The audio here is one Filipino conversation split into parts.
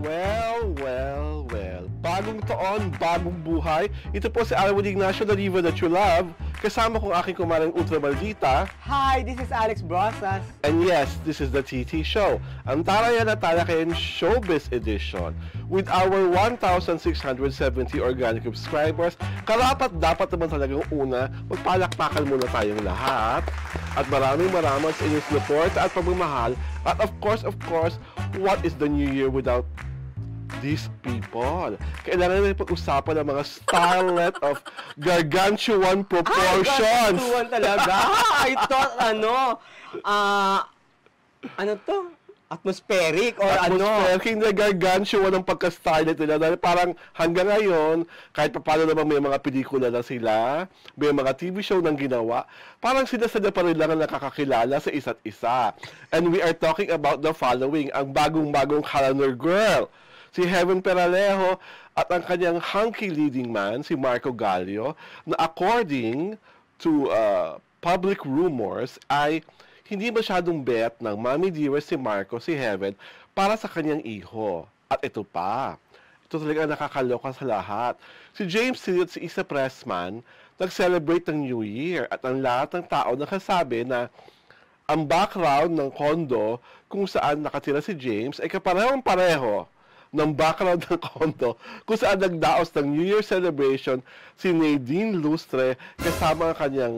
Well. Bagong taon, bagong buhay. Ito po si Alwin Ignacio, the diva that you love. Kasama kong aking kumarang Ultra Maldita. Hi, this is Alex Brosas. And yes, this is the TT Show. Ang Taraya na Talakayan Showbiz Edition. With our 1,670 organic subscribers, karapat dapat naman talagang una, magpalakpakan muna tayong lahat. At maraming sa inyong support at pagmamahal. At of course, what is the new year without these people? Kailangan natin pag-usapan ng mga starlet of gargantuan proportions. Gargantuan talaga. Ito, ano to? Atmospheric or Atmospheric na gargantuan ng pagka-starlet nila. Dahil parang hanggang ngayon, kahit paano naman may mga pelikula na sila, may mga TV show nang ginawa, parang sila pa rin lang ang nakakakilala sa isa't isa. And we are talking about the following, ang bagong-bagong calendar girl, si Heaven Peralejo, at ang kanyang hunky leading man, si Marco Gallio, na according to public rumors, ay hindi masyadong bet ng Mami Dearest si Marco, si Heaven, para sa kanyang iho. At ito pa, ito talaga nakakaloka sa lahat. Si James Reid at si Issa Pressman, nag-celebrate ng New Year, at ang lahat ng tao nakasabi na ang background ng condo kung saan nakatira si James ay kaparehong-pareho ng background ng condo kung saan nagdaos ng New Year celebration si Nadine Lustre kasama ang kanyang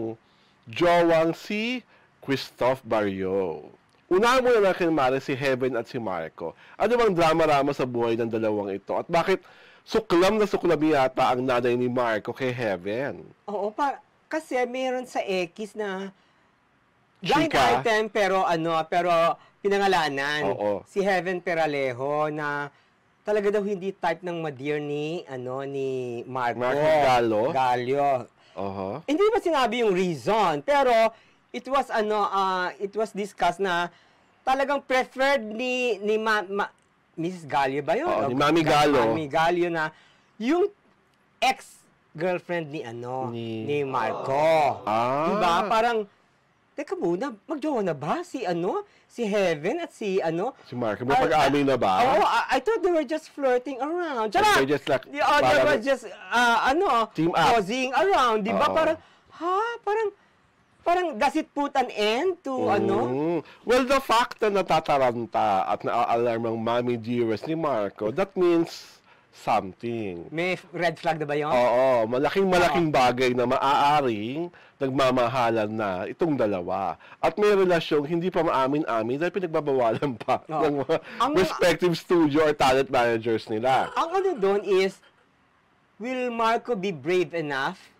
jowang si Christoph Barrio. Unahan muna natin si Heaven at si Marco. Ano bang drama-rama sa buhay ng dalawang ito? At bakit suklam na suklam yata ang nanay ni Marco kay Heaven? Oo, kasi meron sa X na blind Chika? item pero pinangalanan. Oo. Si Heaven Peralejo na talaga daw hindi type ng ma-dear ni Marco Gallio. Hindi ba sinabi yung reason, pero it was discussed na talagang preferred ni Mrs. Gallio ba yun? Ni Mami Gallio. Mami Gallio na yung ex-girlfriend ni Marco. Diba? Parang, teka muna, magjowa na ba si Heaven at si Marco? May pag-amin na ba? I thought they were just flirting around. They were just like, they were just, team up. posing around. Diba? Parang does it put an end to Well, the fact na natataranta at na-alarm ang Mami Dearest ni Marco, that means something. May red flag na ba yun? Oo, malaking bagay na maaaring nagmamahalan na itong dalawa. At may relasyong hindi pa maamin-amin dahil pinagbabawalan pa ng respective studio or talent managers nila. Ang doon is, will Marco be brave enough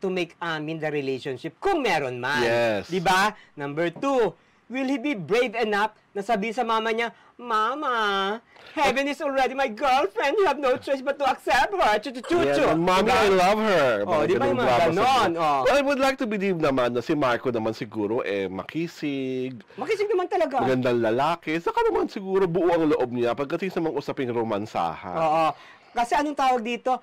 to make amin the relationship kung meron man? Yes. Diba? Number 2, will he be brave enough na sabihin sa mama niya, Mama, Heaven is already my girlfriend. You have no choice but to accept her. Yeah, Mommy, I love her. Diba yung mga ganon? Well, I would like to believe naman na si Marco naman siguro makisig. Makisig naman talaga. Magandang lalaki. Saka naman siguro buo ang loob niya pagdating sa mga usaping romansahan. Oo. Kasi anong tawag dito?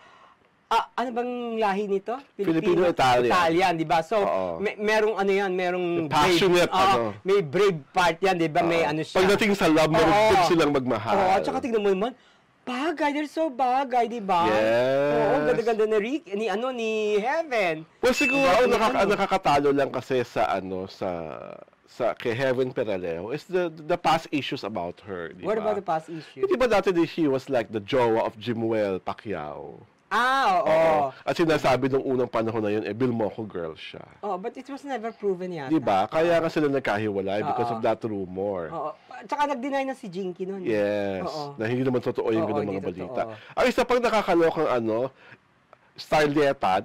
Ano bang lahi nito? Filipino-Italian. Italian, di ba? So, merong merong passionate, brave, may brave part yan, di ba? May siya. Pagdating sa love, marunong silang magmahal. Oo, at saka tignan mo naman, bagay, they're so bagay, di ba? Yes. Oo, ganda-ganda ni Heaven. Well, siguro nakakatalo lang kasi sa kay Heaven Peralejo is the past issues about her, di ba? What about the past issues? Di ba dati she was like the jowa of Jimuel Pacquiao? Oo. At sinasabi nung unang panahon na yun, Bilmoco girl siya. But it was never proven yata. Diba? Kaya nga sila nagkahiwalay because of that rumor. Tsaka nag-deny na si Jinky nun. Yes. Na hindi naman totoo yung ganung mga balita. Ang isa pang nakakalokang Starletan.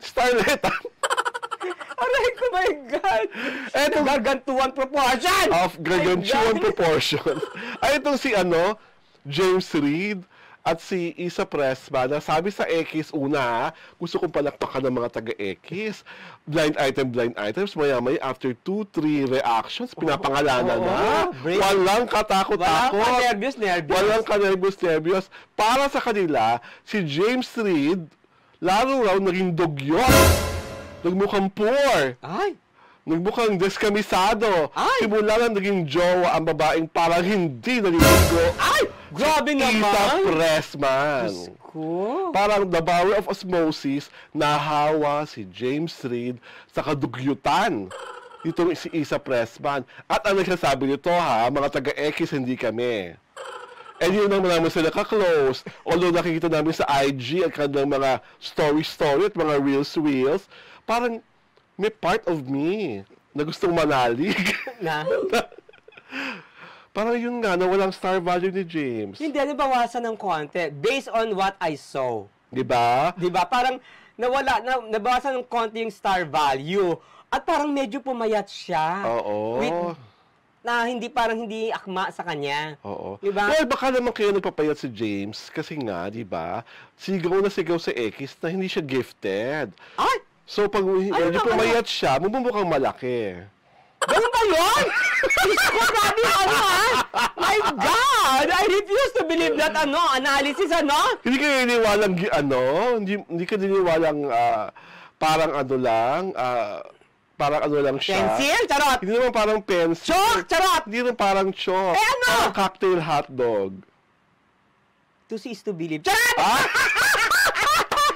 Aray ko, my God! Eto, gargantuan proportion! Of gargantuan proportion. Ay, itong si James Reid at si Issa Pressman, sabi sa X, gusto kong palakpakan ng mga taga-X. Blind items, maya-maya, after 2-3 reactions, pinapangalanan na. Walang katakot-takot. Walang kanervyos-nervyos. Para sa kanila, si James Reid, lalo raw naging dugyot. Nagmukhang poor. Nagmukhang deskamisado. Simula lang naging jowa ang babaeng parang hindi naliligo. Grabe naman! Isa Pressman. Diyos ko. Parang the power of osmosis, nahawa si James Reid sa kadugyutan itong si Isa Pressman. At ang nagsasabi nito mga taga-X, hindi kami. And yun naman sila ka-close. Although nakikita namin sa IG at kanilang mga story at mga reels, parang may part of me na gustong manalig. Na? Parang yun nga, na walang star value ni James. Hindi, nabawasan ng konti. Based on what I saw. Diba? Parang nabawasan ng konti yung star value. At parang medyo pumayat siya. Oo. Na hindi akma sa kanya. Oo. Diba? Well, baka naman kayo nagpapayat si James kasi nga, di ba, sigaw na sigaw sa X na hindi siya gifted. Ay! So, pag medyo pumayat siya, mumukhang malaki. Ganun ba yun? Diyos ko, grabe My God! I refuse to believe that, analysis, Hindi ka niniwalang, hindi ka niniwalang, parang lang siya. Pencil? Charot! Hindi naman parang pencil. Chalk? Charot! Hindi naman parang chalk. Parang cocktail hotdog. To see is to believe. Charot!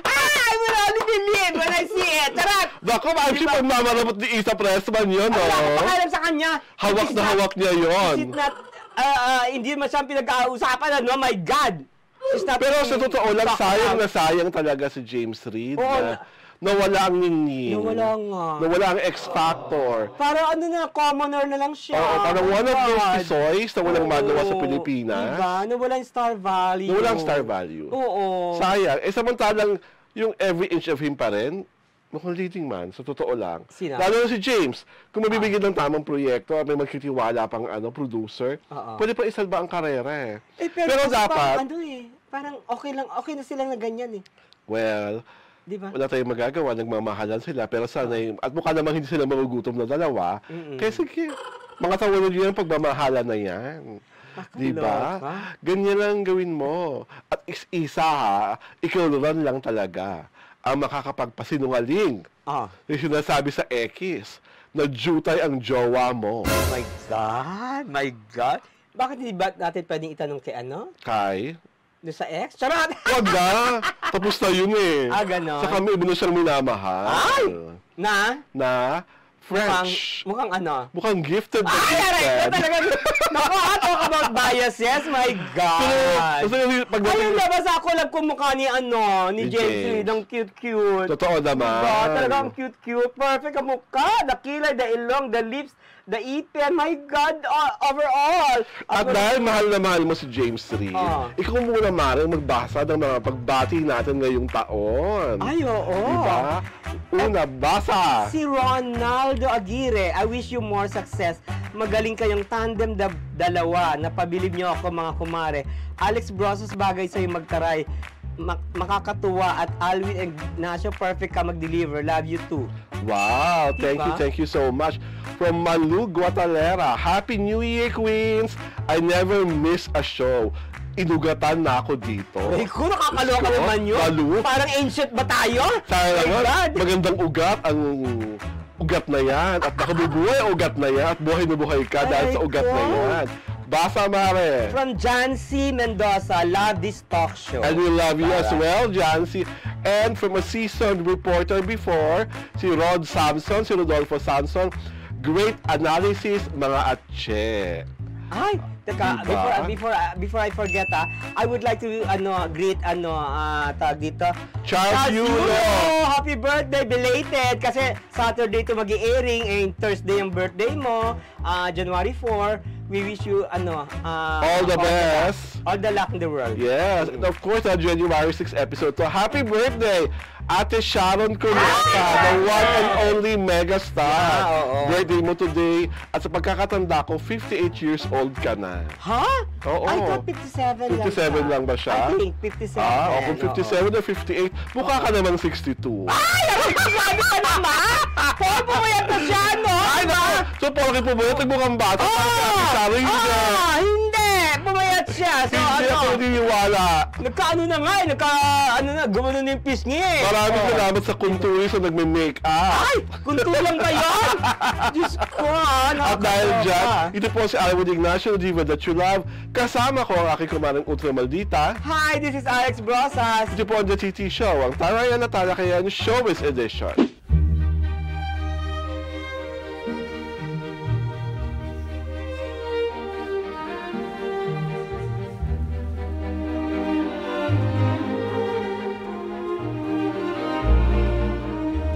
I will only believe when I see it. Charot! Naku, actually, pag mamarabot ni Isa Pressman yun, Wala ko pakialam sa kanya. Hawak na hawak niya yun. Is it not, hindi naman siyang pinag-ausapan, My God! Pero sa totoo lang, sayang talaga si James Reid nawala ang ningning. Nawala ang X-Factor. Parang commoner na lang siya. Oo, parang one of those tisoys na walang magawa sa Pilipinas. Diba? Nawala yung star value. Nawala ang star value. Oo. Sayang. Samantalang, yung every inch of him pa rin, mukhang leading man, sa totoo lang. Lalo na si James, kung mabibigyan ng tamang proyekto, may magkitiwala pang producer, pwede pa isalba ang karera pero dapat, parang okay na sila na ganyan Well, diba? Wala tayong magagawa, nagmamahalan sila, pero sana at mukha namang hindi sila magugutom na dalawa. Kaya sige, mga tawanan yun ang pagmamahalan na yan. Diba? Ganyan lang gawin mo. At isa ikaw lang talaga ang makakapagpasinungaling. Yung sinasabi sa X, na jutay ang jowa mo. Oh my God. Bakit hindi ba natin pwedeng itanong kay Kay? Doon sa ex? Charot! Wag na! Tapos na yun ganon. Sa kami, iba na siyang minamahal. Ay! Na? French. Mukhang Mukhang gifted na gifted. Ay, talaga. Naku, talk about biases. My God. Ayun na, basta ako lang kumukha ni James Reid. Ang cute-cute. Totoo naman. Diba? Talagang cute-cute. Perfect ang mukha. The kilay, the ilong, the lips, the ipin. My God, overall. At dahil mahal na mahal mo si James Reid, ikaw muna maaaring magbasa ng mga pagbati natin ngayong taon. Ay, oo. Diba? Una, basa. Si Ronaldo Aguirre, I wish you more success. Magaling kayong tandem dalawa. Napabilib niyo ako mga kumare. Alex Brosas, bagay sa'yo magtaray. Makakatuwa at Alwin and Ignacio, perfect ka mag-deliver. Love you too. Wow, thank you so much. From Malu Guatalera, Happy New Year, Queens! I never miss a show. Inugatan na ako dito. Ay, kung nakakaloka naman yun. Malu? Parang ancient ba tayo? Magandang ugat ang ugat na yan. At nakabubuhay ang ugat na yan. At buhay na buhay ka dahil sa ugat na yan. Basa, Mare. From Jancy Mendoza, love this talk show. And we love you as well, Jancy. And from a seasoned reporter before, si Rod Samson, si Rodolfo Samson, great analysis, mga atche. Ay, teka, before I forget I would like to greet tawag dito. Charles Yulo. Happy birthday belated kasi Saturday to magi-airing and Thursday yung birthday mo, January 4. We wish you all the best. All the luck in the world. Yes, and of course January 6 episode to happy birthday Ate Sharon Cuneta, the one and only megastar. Birthday mo today. At sa pagkakatanda ko, 58 years old ka na. Ha? Oo. I thought 57 lang 57 lang ba siya? I think 57. Kung 57 or 58, mukha ka naman 62. Ay! Sabi ka naman! Paul, pumayat na siya, no? Ay, naku! So, Paul, pumayat, nagmukhang bata. Hindi! Pumayat siya! siya. So, Hindi ako naniniwala. Nagkaano na nga gumano na yung pisngi eh. Maraming salamat sa kunturi sa nagme-make up. Ay! Kuntulang ba yun? Diyos ko, At dahil dyan, ito po si Arwood Ignacio, Diva That You Love. Kasama ko ang aking kumarang ultra maldita. Hi, this is Alex Brosas. Ito po ang The TT Show, ang Tarayan na Talakayan Showbiz Edition.